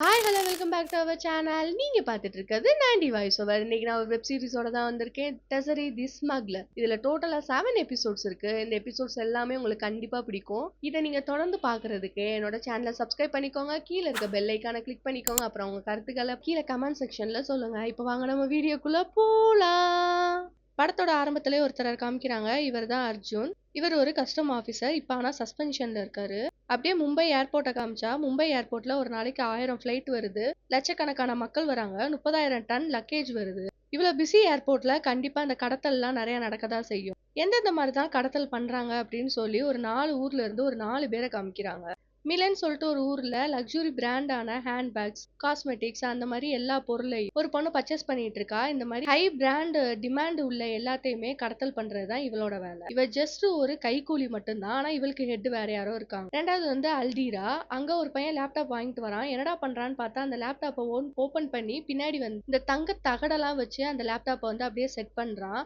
Hi hello welcome back to our channel. நீங்க பார்த்துட்டு இருக்கிறது 90 வாய்ஸ் ஓவர். இன்னைக்கு நான் ஒரு வெப் சீரிஸோட தான் வந்திருக்கேன். டெசரி தி ஸ்மக்லர். இதுல டோட்டலா 7 எபிசோட்ஸ் இருக்கு. இந்த எபிசோட்ஸ் எல்லாமே உங்களுக்கு கண்டிப்பா பிடிக்கும். இதை நீங்க தொடர்ந்து பார்க்கிறதுக்கு என்னோட சேனலை சப்ஸ்கிரைப் பண்ணிக்கோங்க. கீழே இருக்க பெல் ஐக்கானை கிளிக் பண்ணிக்கோங்க. அப்புறம் உங்க கருத்துக்களை கீழே கமெண்ட் செக்ஷன்ல சொல்லுங்க. இப்போ வாங்க நம்ம வீடியோக்குள்ள போலாம். படத்தோட ஆரம்பத்திலே ஒருத்தர் காமிக்கிறாங்க. இவர் தான் அர்ஜுன். இவர் ஒரு கஸ்டம் ஆஃபீஸர். இப்போ ஆனால் சஸ்பென்ஷன்ல இருக்காரு. அப்படியே மும்பை ஏர்போர்ட்டை காமிச்சா, மும்பை ஏர்போர்ட்ல ஒரு நாளைக்கு 1000 ஃப்ளைட் வருது. லட்சக்கணக்கான மக்கள் வராங்க. 30,000 டன் லக்கேஜ் வருது. இவ்வளவு பிஸி ஏர்போர்ட்ல கண்டிப்பா இந்த கடத்தல்லாம் நிறைய நடக்கதான் செய்யும். எந்தெந்த மாதிரி தான் கடத்தல் பண்றாங்க அப்படின்னு சொல்லி ஒரு 4 ஊர்ல இருந்து ஒரு 4 பேரை காமிக்கிறாங்க. மிலன் சொல்லிட்டு ஒரு ஊர்ல லக்ஸுரி பிராண்டான ஹேண்ட் பேக்ஸ், காஸ்மெட்டிக்ஸ் அந்த மாதிரி எல்லா பொருளையும் ஒரு பொண்ணு பர்ச்சேஸ் பண்ணிட்டு இருக்கா. இந்த மாதிரி ஹை பிராண்ட் டிமாண்ட் உள்ள எல்லாத்தையுமே கடத்தல் பண்றதுதான் இவளோட வேலை. இவ ஜஸ்ட் ஒரு கைக்கூலி மட்டும்தான். ஆனா இவளுக்கு ஹெட் வேற யாரோ இருக்காங்க. ரெண்டாவது வந்து அல்டீரா. அங்க ஒரு பையன் லேப்டாப் வாங்கிட்டு வரான். என்னடா பண்றான்னு பார்த்தா அந்த லேப்டாப்பை ஓபன் பண்ணி பின்னாடி வந்து இந்த தங்க தகடெல்லாம் வச்சு அந்த லேப்டாப்பை வந்து அப்படியே செட் பண்றான்.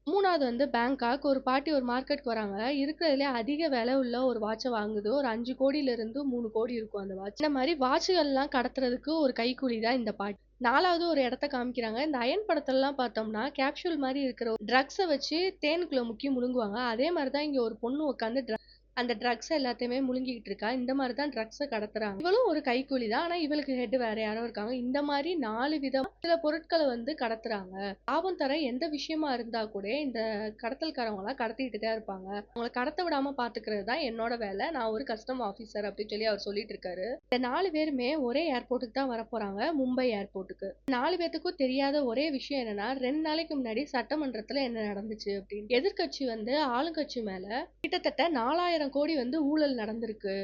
மூணாவது வந்து பேங்காக். ஒரு பாட்டி ஒரு மார்க்கெட்டுக்கு வராங்க. இருக்கிறதுலே அதிக விலை உள்ள ஒரு வாட்சை வாங்குது. ஒரு 5 கோடியில இருந்து 3 கோடி இருக்கும் அந்த வாட்ச். இந்த மாதிரி வாட்சுகள்லாம் கடத்துறதுக்கு ஒரு கைக்கூலி தான் இந்த பாட்டி. நாலாவது ஒரு இடத்த காமிக்கிறாங்க. இந்த அயன் படத்தெல்லாம் பார்த்தோம்னா கேப்சூல் மாதிரி இருக்கிற ட்ரக்ஸை வச்சு தேனுக்குள்ள முக்கி முழுங்குவாங்க. அதே மாதிரிதான் இங்க ஒரு பொண்ணு உட்காந்து அந்த ட்ரக்ஸ் எல்லாத்தையுமே முழுங்கிட்டு இருக்கா. இந்த மாதிரி தான் ட்ரக்ஸை கடத்துறாங்க. இவளும் ஒரு கைக்கூலி தான். ஆனா இவளுக்கு ஹெட் வேற யாரோ இருக்காங்க. இந்த மாதிரி 4 விதம் சில பொருட்களை வந்து கடத்துறாங்க. லாபம் தர எந்த விஷயமா இருந்தா கூட இந்த கடத்தல்காரவங்க எல்லாம் கடத்திட்டு தான் இருப்பாங்க. அவங்களை கடத்த விடாம பாத்துக்கிறது தான் என்னோட வேலை. நான் ஒரு கஸ்டம் ஆபீசர் அப்படின்னு சொல்லி அவர் சொல்லிட்டு இருக்காரு. இந்த 4 பேருமே ஒரே ஏர்போர்ட்டுக்கு தான் வர போறாங்க. மும்பை ஏர்போர்ட்டுக்கு. 4 பேத்துக்கும் தெரியாத ஒரே விஷயம் என்னன்னா 2 நாளைக்கு முன்னாடி சட்டமன்றத்துல என்ன நடந்துச்சு அப்படின்னு. எதிர்கட்சி வந்து ஆளுங்கட்சி மேல கிட்டத்தட்ட 4000 கோடி வந்து ஊழல் நடந்திருக்கு.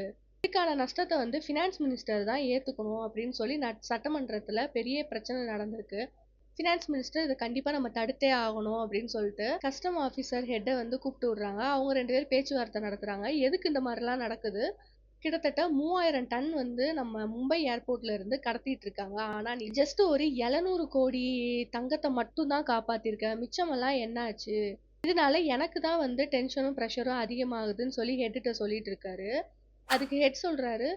இதுக்கான நஷ்டத்தை வந்து ஃபினான்ஸ் மினிஸ்டர் தான் ஏத்துக்கணும் அப்படின்னு சொல்லி சட்டமன்றத்துல பெரிய பிரச்சனை நடந்திருக்கு. ஃபினான்ஸ் மினிஸ்டர் இதை கண்டிப்பா நம்ம தடுத்தே ஆகணும் அப்படின்னு சொல்லிட்டு கஸ்டம் ஆஃபீஸர் ஹெட்டை வந்து கூப்பிட்டு விடுறாங்க. அவங்க 2 பேரும் பேச்சுவார்த்தை நடத்துறாங்க. எதுக்கு இந்த மாதிரிலாம் நடக்குது? கிட்டத்தட்ட 3000 டன் வந்து நம்ம மும்பை ஏர்போர்ட்ல இருந்து கடத்திட்டு இருக்காங்க. ஆனா நீ ஜஸ்ட் ஒரு 700 கோடி தங்கத்தை மட்டும் தான் காப்பாத்திருக்க. மிச்சமெல்லாம் என்ன ஆச்சு? இதனால எனக்கு தான் வந்து டென்ஷனும் ப்ரெஷரும் அதிகமாகுதுன்னு சொல்லி ஹெட்ட சொல்லிட்டு இருக்காரு. அதுக்கு ஹெட் சொல்றாரு,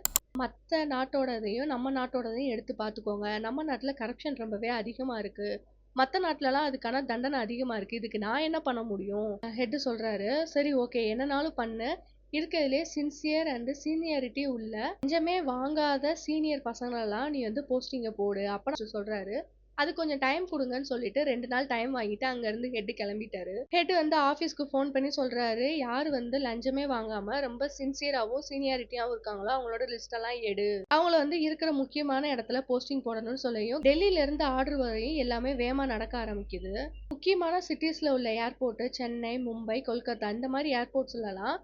மத்த நாட்டோடதையும் நம்ம நாட்டோடதையும் எடுத்து பார்த்துக்கோங்க. நம்ம நாட்டுல கரப்ஷன் ரொம்பவே அதிகமா இருக்கு. மத்த நாட்டுலலாம் அதுக்கான தண்டனை அதிகமா இருக்கு. இதுக்கு நான் என்ன பண்ண முடியும்? ஹெட் சொல்றாரு, சரி ஓகே என்னனாலும் பண்ணு. இருக்கிறதுலே சின்சியர் அண்ட் சீனியாரிட்டி உள்ள கொஞ்சமே வாங்காத சீனியர் பசங்களெல்லாம் நீ வந்து போஸ்டிங்க போடு அப்ப சொல்றாரு. அது கொஞ்சம் டைம் கொடுங்கன்னு சொல்லிட்டு 2 நாள் டைம் வாங்கிட்டு அங்க இருந்து ஹெட் கிளம்பிட்டாரு. ஹெட் வந்து ஆபீஸ்க்கு ஃபோன் பண்ணி சொல்றாரு, யாரு வந்து லஞ்சமே வாங்காம ரொம்ப சின்சியராகவும் சீனியாரிட்டியாவும் இருக்காங்களோ அவங்களோட லிஸ்ட் எல்லாம் எடு. அவங்கள வந்து இருக்கிற முக்கியமான இடத்துல போஸ்டிங் போடணும்னு சொல்லியும் டெல்லியில இருந்து ஆர்டர் வரையும் எல்லாமே வேகமா நடக்க ஆரம்பிக்குது. முக்கியமான சிட்டிஸ்ல உள்ள ஏர்போர்ட் சென்னை, மும்பை, கொல்கத்தா இந்த மாதிரி ஏர்போர்ட்ஸ்ல எல்லாம்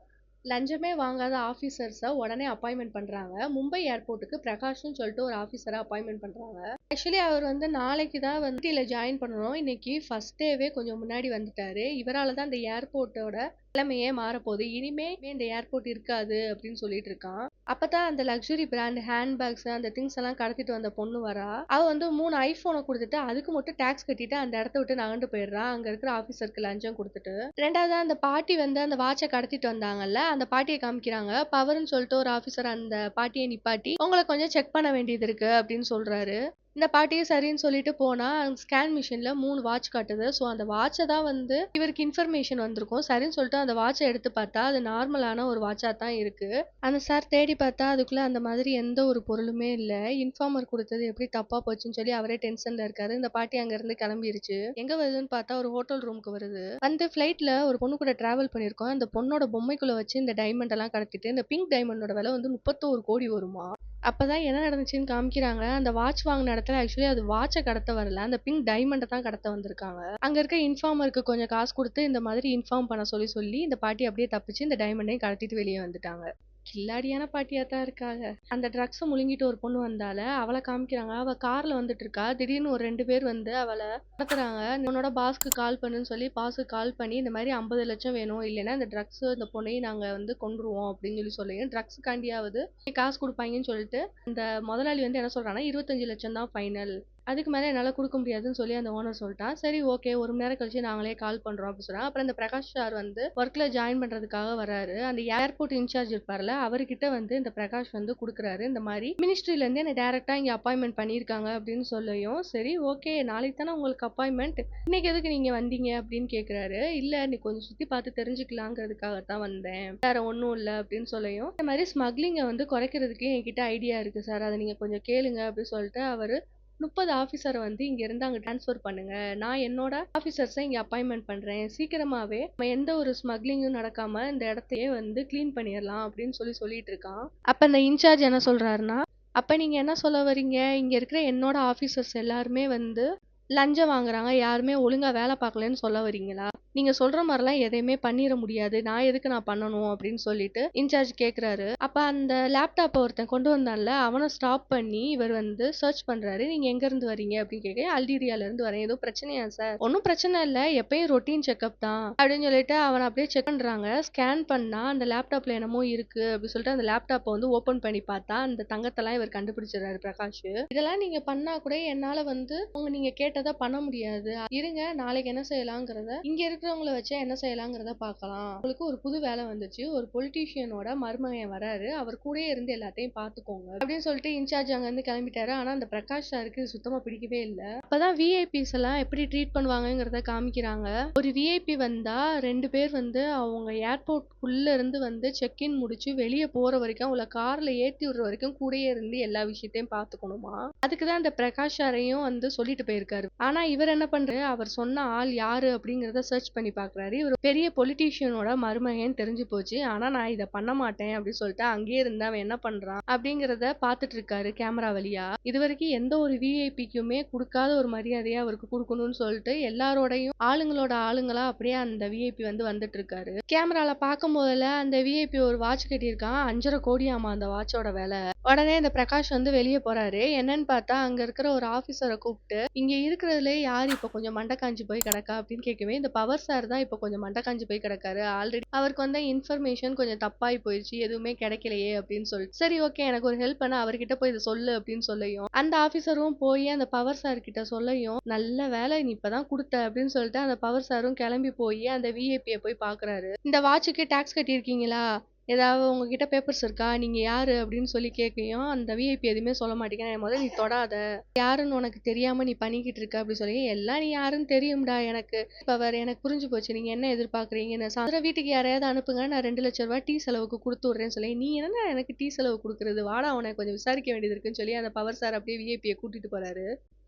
லஞ்சமே வாங்காத ஆஃபீஸர்ஸை உடனே அப்பாயின்மெண்ட் பண்றாங்க. மும்பை ஏர்போர்ட்டுக்கு பிரகாஷ்னு சொல்லிட்டு ஒரு ஆஃபீஸரை அப்பாயின்மெண்ட் பண்றாங்க. ஆக்சுவலி அவர் வந்து நாளைக்கு தான் வந்து இதில் ஜாயின் பண்ணணும். இன்னைக்கு ஃபர்ஸ்ட் டேவே கொஞ்சம் முன்னாடி வந்துட்டாரு. இவரால் தான் இந்த ஏர்போர்ட்டோட நிலைமையே மாறப்போகுது. இனிமே இந்த ஏர்போர்ட் இருக்காது அப்படின்னு சொல்லிட்டு இருக்கான். அப்பதான் அந்த லக்ஸுரி பிராண்ட் ஹேண்ட் பேக்ஸ் அந்த திங்ஸ் எல்லாம் கடத்திட்டு வந்த பொண்ணு வரா. அவ வந்து 3 ஐபோனை கொடுத்துட்டு அதுக்கு மட்டும் டாக்ஸ் கட்டிட்டு அந்த இடத்த விட்டு நகண்டு போயிடுறான். அங்க இருக்கிற ஆபீசருக்கு லஞ்சம் கொடுத்துட்டு. ரெண்டாவது அந்த பாட்டி வந்து அந்த வாட்சை கடத்திட்டு வந்தாங்கல்ல, அந்த பாட்டியை காமிக்கிறாங்க. பவர்னு சொல்லிட்டு ஒரு ஆபீசர் அந்த பாட்டியை நிப்பாட்டி உங்களை கொஞ்சம் செக் பண்ண வேண்டியது இருக்கு அப்படின்னு சொல்றாரு. இந்த பாட்டியும் சரின்னு சொல்லிட்டு போனா ஸ்கேன் மிஷின்ல 3 வாட்ச் காட்டுது. ஸோ அந்த வாட்சை தான் வந்து இவருக்கு இன்ஃபர்மேஷன் வந்திருக்கும். சரின்னு சொல்லிட்டு அந்த வாட்சை எடுத்து பார்த்தா அது நார்மலான ஒரு வாட்சா தான் இருக்கு. அந்த சார் தேடி பார்த்தா அதுக்குள்ள அந்த மாதிரி எந்த ஒரு பொருளுமே இல்லை. இன்ஃபார்மர் கொடுத்தது எப்படி தப்பா போச்சுன்னு சொல்லி அவரே டென்ஷன்ல இருக்காரு. இந்த பாட்டி அங்க இருந்து கிளம்பிருச்சு. எங்க வருதுன்னு பார்த்தா ஒரு ஹோட்டல் ரூமுக்கு வருது. அந்த ஃபிளைட்ல ஒரு பொண்ணு கூட டிராவல் பண்ணிருக்கோம். அந்த பொண்ணோட பொம்மைக்குள்ள வச்சு இந்த டைமண்ட் எல்லாம் கடத்திட்டு இந்த பிங்க் டைமண்டோட விலை வந்து 31 கோடி வருமா. அப்பதான் என்ன நடந்துச்சுன்னு காமிக்கிறாங்க. அந்த வாட்ச் வாங்கின இடத்துல ஆக்சுவலி அது வாட்சை கடத்த வரல. அந்த பிங்க் டைமண்டை தான் கடத்த வந்திருக்காங்க. அங்க இருக்க இன்ஃபார்மருக்கு கொஞ்சம் காசு கொடுத்து இந்த மாதிரி இன்ஃபார்ம் பண்ண சொல்லி இந்த பாட்டி அப்படியே தப்பிச்சு இந்த டைமண்டையும் கடத்திட்டு வெளியே வந்துட்டாங்க. கில்லாடியான பாட்டியா தான் இருக்காங்க. அந்த ட்ரக்ஸ் முழுங்கிட்டு ஒரு பொண்ணு வந்தால அவளை காமிக்கிறாங்க. அவ கார்ல வந்துட்டு இருக்கா. திடீர்னு ஒரு 2 பேர் வந்து அவளை கடத்துறாங்க. உன்னோட பாஸ்க்கு கால் பண்ணுன்னு சொல்லி பாஸ்க்கு கால் பண்ணி இந்த மாதிரி 50 லட்சம் வேணும், இல்லைன்னா இந்த ட்ரக்ஸ் இந்த பொண்ணையும் நாங்க வந்து கொண்டுருவோம் அப்படின்னு சொல்லி ட்ரக்ஸ் காண்டியாவது காசு கொடுப்பாங்கன்னு சொல்லிட்டு இந்த முதலாளி வந்து என்ன சொல்றாங்கன்னா 25 லட்சம் தான் ஃபைனல். அதுக்கு மேல என்னால குடுக்க முடியாதுன்னு சொல்லி அந்த ஓனர் சொல்லிட்டான். சரி ஓகே 1 மணி நேரம் கழிச்சு நாங்களே கால் பண்றோம் அப்படின்னு சொன்னாங்க. அப்புறம் இந்த பிரகாஷ் சார் வந்து ஒர்க்ல ஜாயின் பண்றதுக்காக வராரு. அந்த ஏர்போர்ட் இன்சார்ஜ் இருப்பார்ல, அவர்கிட்ட வந்து இந்த பிரகாஷ் வந்து குடுக்குறாரு. இந்த மாரி மினிஸ்ட்ரில இருந்து என்ன டைரக்ட்டா இங்க அப்பாயின்ட்மென்ட் பண்ணியிருக்காங்க அப்படின்னு சொல்லயும், சரி ஓகே நாளைக்கு தானே உங்களுக்கு அப்பாயின்ட்மென்ட். இன்னைக்கு எதுக்கு நீங்க வந்தீங்க அப்படின்னு கேட்குறாரு. இல்ல நீ கொஞ்சம் சுத்தி பார்த்து தெரிஞ்சுக்கலாங்கிறதுக்காக தான் வந்தேன். வேற ஒண்ணும் இல்ல அப்படின்னு சொல்லயும், இந்த மாரி ஸ்மக்லிங்க வந்து குறைக்கிறதுக்கு என்கிட்ட ஐடியா இருக்கு சார். அத நீங்க கொஞ்சம் கேளுங்க அப்படின்னு சொல்லிட்டு அவரு 30 ஆஃபீஸர வந்து இங்க இருந்து அங்க ட்ரான்ஸ்ஃபர் பண்ணுங்க. நான் என்னோட ஆஃபீசர்ஸ இங்க அப்பாயின்ட்மென்ட் பண்றேன். சீக்கிரமாவே நம்ம எந்த ஒரு ஸ்மக்லிங்கும் நடக்காம இந்த இடத்தையே வந்து கிளீன் பண்ணிரலாம் அப்படின்னு சொல்லிட்டு இருக்கான். அப்ப இந்த இன்சார்ஜ் என்ன சொல்றாருன்னா, அப்ப நீங்க என்ன சொல்ல வரீங்க? இங்க இருக்கிற என்னோட ஆஃபீசர்ஸ் எல்லாருமே வந்து லஞ்சம் வாங்குறாங்க. யாருமே ஒழுங்கா வேலை பார்க்கலன்னு சொல்ல வரீங்களா? நீங்க சொல்ற மாரிலாம் எதையுமே பண்ணிற முடியாது. நான் பண்ணணும் அப்படின்னு சொல்லிட்டு இன்சார்ஜ் கேட்குறாரு. அப்ப அந்த லேப்டாப்ப ஒருத்தன் கொண்டு வந்தான்ல, அவன ஸ்டாப் பண்ணி இவர் வந்து சர்ச் பண்றாரு. நீங்க எங்க இருந்து வரீங்க அப்படின்னு கேட்க, அல்ஜீரியால இருந்து வரேன். ஏதோ பிரச்சனையா சார்? ஒண்ணும் பிரச்சனை இல்ல. எப்பயும் ரொட்டீன் செக்கப் தான் அப்படின்னு சொல்லிட்டு அவன அப்படியே செக் பண்றாங்க. ஸ்கேன் பண்ணா அந்த லேப்டாப்ல என்னமோ இருக்கு அப்படின்னு சொல்லிட்டு அந்த லேப்டாப்ப வந்து ஓப்பன் பண்ணி பார்த்தா, அந்த தங்கத்தெல்லாம் இவர் கண்டுபிடிச்சிடுறாரு பிரகாஷ். இதெல்லாம் நீங்க பண்ணா கூட என்னால வந்து நீங்க கேட்டத பண்ண முடியாது. இருங்க நாளைக்கு என்ன செய்யலாங்கிறத இங்க இருக்கிறவங்கள வச்சே என்ன செய்யலாங்கிறத பார்க்கலாம். உங்களுக்கு ஒரு புது வேலை வந்துச்சு. ஒரு பொலிட்டீஷியனோட மருமகன் வராரு. அவர் கூடயே இருந்து எல்லாத்தையும் பார்த்துக்கோங்க அப்படின்னு சொல்லிட்டு இன்சார்ஜ் அங்க இருந்து கிளம்பிட்டாரு. ஆனா அந்த பிரகாஷ் சாருக்கு இது சுத்தமா பிடிக்கவே இல்ல. அப்பதான் விஐபிஸ் எல்லாம் எப்படி ட்ரீட் பண்ணுவாங்கங்கிறத காமிக்கிறாங்க. ஒரு விஐபி வந்தா 2 பேர் வந்து அவங்க ஏர்போர்ட்குள்ள இருந்து வந்து செக் இன் முடிச்சு வெளியே போற வரைக்கும் அவங்கள கார்ல ஏத்தி விடுற வரைக்கும் கூடயே இருந்து எல்லா விஷயத்தையும் பார்த்துக்கணுமா. அதுக்குதான் அந்த பிரகாஷ் சாரையும் வந்து சொல்லிட்டு போயிருக்காரு. ஆனா இவர் என்ன பண்றாரு, அவர் சொன்ன ஆள் யாரு அப்படிங்கறத சர்ச் பண்ணி பாக்குறாரு. இவர் பெரிய பொலிட்டீஷியனோட மருமகன் தெரிஞ்சு போச்சு. ஆனா நான் இதை பண்ண மாட்டேன் அப்படின்னு சொல்லிட்டு அங்கேயே இருந்து அவன் என்ன பண்றான் அப்படிங்கறத பாத்துட்டு இருக்காரு கேமரா வழியா. இது வரைக்கும் எந்த ஒரு விஐபிக்குமே கொடுக்காத ஒரு மரியாதையா அவருக்கு கொடுக்கணும்னு சொல்லிட்டு எல்லாரோடையும் ஆளுங்களோட ஆளுங்களா அப்படியே அந்த விஐபி வந்து வந்துட்டு இருக்காரு. கேமரால பார்க்கும் போதுல அந்த விஐபி ஒரு வாட்ச் கட்டியிருக்கான். 5.5 கோடியாமா அந்த வாட்சோட விலை. உடனே இந்த பிரகாஷ் வந்து வெளியே போறாரு. என்னன்னு பார்த்தா அங்க இருக்கிற ஒரு ஆபீசரை கூப்பிட்டு இங்க இருக்கிறதுல யார் இப்ப கொஞ்சம் மண்டை காஞ்சு போய் கிடக்கா அப்படின்னு கேட்கவே, இந்த பவர் சார் தான் இப்ப கொஞ்சம் மண்டை காஞ்சு போய் கிடக்காரு. ஆல்ரெடி அவருக்கு வந்த இன்ஃபர்மேஷன் கொஞ்சம் தப்பாய் போயிடுச்சு. எதுவுமே கிடைக்கலையே அப்படின்னு சொல்லிட்டு, சரி ஓகே எனக்கு ஒரு ஹெல்ப் பண்ண அவர்கிட்ட போய் இதை சொல்லு அப்படின்னு சொல்லையும், அந்த ஆபீசரும் போய் அந்த பவர் சார் கிட்ட சொல்லையும், நல்ல வேலை நீ இப்பதான் கொடுத்த அப்படின்னு சொல்லிட்டு அந்த பவர் சாரும் கிளம்பி போய் அந்த விஐபியை போய் பாக்குறாரு. இந்த வாட்சுக்கு டாக்ஸ் கட்டியிருக்கீங்களா? ஏதாவது உங்ககிட்ட பேப்பர்ஸ் இருக்கா? நீங்க யாரு அப்படின்னு சொல்லி கேட்கையும் அந்த விஐபி எதுவுமே சொல்ல மாட்டேங்கிறேன். முதல்ல நீ தொடாத, யாருன்னு உனக்கு தெரியாம நீ பண்ணிக்கிட்டு இருக்க அப்படி சொல்லி, எல்லாம் நீ யாருன்னு தெரியும்டா எனக்கு. இப்ப வேற எனக்கு புரிஞ்சு போச்சு நீங்க என்ன எதிர்பார்க்கறீங்கன்னு. சாயந்தரம் வீட்டுக்கு யாரையாவது அனுப்புங்க, நான் 2 லட்சம் ரூபாய் டீ செலவுக்கு கொடுத்து விடுறேன்னு சொல்லி, நீ என்ன எனக்கு டீ செலவு கொடுக்கறது, வாடா உனக்கு கொஞ்சம் விசாரிக்க வேண்டியது இருக்குன்னு சொல்லி அந்த பவர் சார் அப்படியே விஐபியை கூட்டிட்டு போறாரு.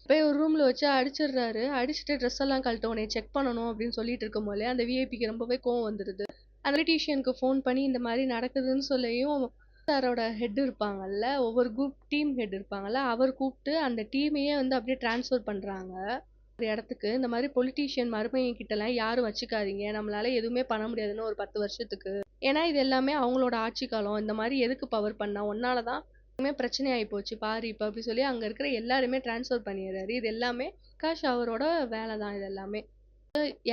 போய் ஒரு ரூம்ல வச்சு அடிச்சிடுறாரு. அடிச்சுட்டு ட்ரெஸ் எல்லாம் கழட்ட உன்னை செக் பண்ணணும் அப்படின்னு சொல்லிட்டு இருக்கும் போதே அந்த விஐபிக்கு ரொம்பவே கோவம் வந்துருது. அந்த பொலிட்டீஷியனுக்கு ஃபோன் பண்ணி இந்த மாதிரி நடக்குதுன்னு சொல்லியும் சாரோட ஹெட் இருப்பாங்கல்ல, ஒவ்வொரு குரூப் டீம் ஹெட் இருப்பாங்கல்ல, அவர் கூப்பிட்டு அந்த டீமையே வந்து அப்படியே டிரான்ஸ்ஃபர் பண்றாங்க ஒரு இடத்துக்கு. இந்த மாதிரி பொலிட்டீஷியன் மருமகன் கிட்ட எல்லாம் யாரும் வச்சுக்காதீங்க, நம்மளால எதுவுமே பண்ண முடியாதுன்னு ஒரு 10 வருஷத்துக்கு. ஏன்னா இது எல்லாமே அவங்களோட ஆட்சி காலம். இந்த மாதிரி எதுக்கு பவர் பண்ணா ஒன்னாலதான் பிரச்சனை ஆகி போச்சு பாரு இப்ப அப்படி சொல்லி அங்க இருக்கிற எல்லாருமே டிரான்ஸ்ஃபர் பண்ணிடுறாரு. இது எல்லாமே பிரகாஷ் அவரோட வேலை தான். இது எல்லாமே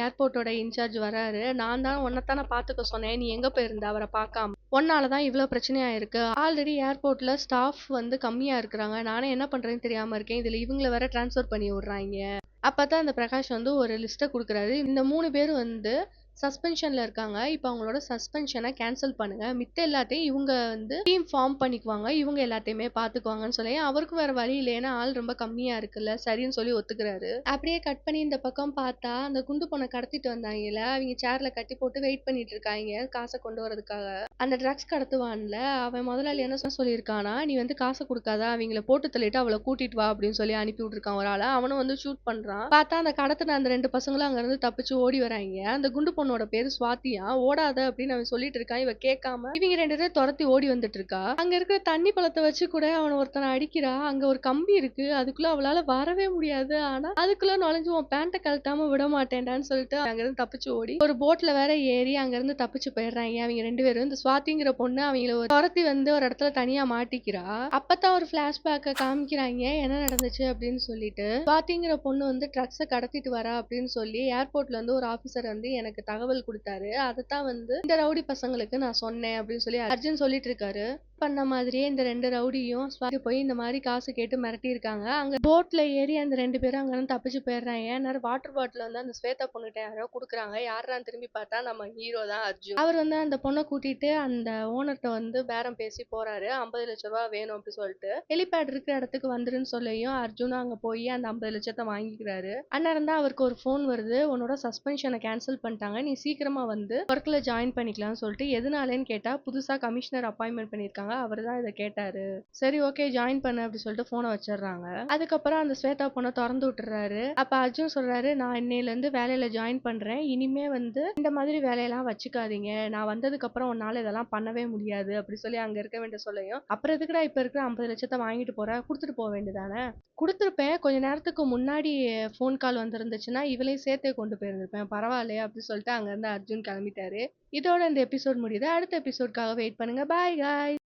ஏர்போர்ட்டோட இன்சார்ஜ் வராரு. நான் தான் உன்னைத்தானே பாத்துக்க சொன்னேன், நீ எங்க போயிருந்த அவரை பார்க்காம, உன்னாலதான் இவ்வளவு பிரச்சனையா இருக்கு. ஆல்ரெடி ஏர்போர்ட்ல ஸ்டாஃப் வந்து கம்மியா இருக்கிறாங்க. நானே என்ன பண்றேன்னு தெரியாம இருக்கேன். இதுல இவங்கள வேற டிரான்ஸ்ஃபர் பண்ணி விடுறாங்க. அப்பதான் அந்த பிரகாஷ் வந்து ஒரு லிஸ்ட்டை கொடுக்குறாரு. இந்த 3 பேரும் வந்து சஸ்பென்ஷன்ல இருக்காங்க. இப்ப அவங்களோட சஸ்பென்ஷனை கேன்சல் பண்ணுங்க. மித்த எல்லாத்தையும் இவங்க வந்து டீம் ஃபார்ம் பண்ணிக்குவாங்க. இவங்க எல்லாத்தையுமே பாத்துக்குவாங்கன்னு சொல்லி, அவருக்கும் வேற வழி இல்லை. ஏன்னா ஆள் ரொம்ப கம்மியா இருக்குல்ல, சரின்னு சொல்லி ஒத்துக்கிறாரு. அப்படியே கட் பண்ணி இந்த பக்கம் பார்த்தா அந்த குண்டு பொண்ணை கடத்திட்டு வந்தாங்கல்ல, அவங்க சேர்ல கட்டி போட்டு வெயிட் பண்ணிட்டு இருக்காங்க காசை கொண்டு வரதுக்காக. அந்த ட்ரக்ஸ் கடத்துவான்ல அவன் முதலாளி என்ன சொல்லியிருக்கானா, நீ வந்து காசை கொடுக்காத, அவங்கள போட்டு தள்ளிட்டு அவளை கூட்டிட்டு வா அப்படின்னு சொல்லி அனுப்பி விட்டுருக்கான் ஒரு ஆளை. அவனும் வந்து ஷூட் பண்றான். பார்த்தா அந்த கடத்தின அந்த 2 பசங்களும் அங்க இருந்து தப்பிச்சு ஓடி வராங்க. அந்த குண்டு பொண்ணோட பேரு சுவாத்தியா. ஓடாத அப்படின்னு அவன் சொல்லிட்டு இருக்கான். இவ கேட்காம இவங்க 2 பேரும் துரத்தி ஓடி வந்துட்டு இருக்கா. அங்க இருக்கிற தண்ணி பழத்தை வச்சு கூட அவன் ஒருத்தனை அடிக்கிறா. அங்க ஒரு கம்பி இருக்கு, அதுக்குள்ள அவளால வரவே முடியாது. ஆனா அதுக்குள்ள நுழைஞ்சு உன் பேண்ட்டை கழட்டாம விட மாட்டேன்டான்னு சொல்லிட்டு அங்க இருந்து தப்பிச்சு ஓடி ஒரு போட்ல வேற ஏறி அங்க இருந்து தப்பிச்சு போயிடுறாங்க. அவங்க 2 பேரும் இந்த சுவாத்திங்கிற பொண்ணு அவங்கள துரத்தி வந்து ஒரு இடத்துல தனியா மாட்டிக்கிறா. அப்பதான் ஒரு பிளாஷ்பேக்க காமிக்கிறாங்க என்ன நடந்துச்சு அப்படின்னு சொல்லிட்டு. சுவாத்திங்கிற பொண்ணு வந்து ட்ரக்ஸை கடத்திட்டு வரா அப்படின்னு சொல்லி ஏர்போர்ட்ல இருந்து ஒரு ஆபீசர் வந்து எனக்கு தகவல் கொடுத்தாரு. அதைத்தான் வந்து இந்த ரவுடி பசங்களுக்கு நான் சொன்னேன் அப்படின்னு சொல்லி அர்ஜுன் சொல்லிட்டு இருக்காரு. பண்ண மாதிரியே இந்த 2 ரவுடியும் ஸ்வாதி போய் இந்த மாதிரி காசு கேட்டு மிரட்டியிருக்காங்க. அங்க போட்ல ஏறி அந்த 2 பேரும் அங்கருந்து தப்பிச்சு போயிடுறாங்க. நேரம் வாட்டர் பாட்டில் வந்து அந்த ஸ்வேதா பொண்ணுகிட்ட யாரோ குடுக்குறாங்க. யார்ரான்னு திரும்பி பார்த்தா நம்ம ஹீரோ தான் அர்ஜுன். அவர் வந்து அந்த பொண்ண கூட்டிட்டு அந்த ஓனர்ட்ட வந்து பேரம் பேசி போறாரு. 50,00,000 வேணும் அப்படி சொல்லிட்டு. ஹெலிபேட் இருக்கிற இடத்துக்கு வந்துருன்னு சொல்லியும் அர்ஜுனும் அங்க போய் அந்த 50,00,000 வாங்கிக்கிறாரு. அந்நேரம் தான் அவருக்கு ஒரு ஃபோன் வருது. உன்னோட சஸ்பென்ஷனை கேன்சல் பண்ணிட்டாங்க. நீ சீக்கிரமா வந்து ஒர்க்ல ஜாயின் பண்ணிக்கலாம்னு சொல்லிட்டு எதனாலன்னு கேட்டா புதுசா கமிஷனர் அப்பாயின்மெண்ட் பண்ணிருக்காங்க. அவர் தான் இதை கேட்டாரு. சரி ஓகே ஜாயின் பண்ணு அப்படி சொல்லிட்டு போனை வச்சிடுறாங்க. அதுக்கப்புறம் அந்த ஸ்வேதா பொண்ணை திறந்து விட்டுறாரு. அப்ப அர்ஜுன் சொல்றாரு, நான் இன்னையில இருந்து வேலையில ஜாயின் பண்றேன். இனிமே வந்து இந்த மாதிரி வேலையெல்லாம் வச்சுக்காதீங்க. நான் வந்ததுக்கு அப்புறம் உன்னால இதெல்லாம் பண்ணவே முடியாது அப்படி சொல்லி அங்க இருக்க வேண்டிய சொல்லையும், அப்புறம் எதுக்குடா இப்ப இருக்கிற 50,00,000 வாங்கிட்டு போற, கொடுத்துட்டு போக வேண்டியதானே. கொடுத்துருப்பேன், கொஞ்ச நேரத்துக்கு முன்னாடி ஃபோன் கால் வந்திருந்துச்சுன்னா இவளையும் சேர்த்தே கொண்டு போயிருந்திருப்பேன், பரவாயில்லையே அப்படி சொல்லிட்டு அங்க இருந்து அர்ஜுன் கிளம்பிட்டாரு. இதோட இந்த எபிசோட் முடியுது. அடுத்த எபிசோட்காக வெயிட் பண்ணுங்க. Bye guys.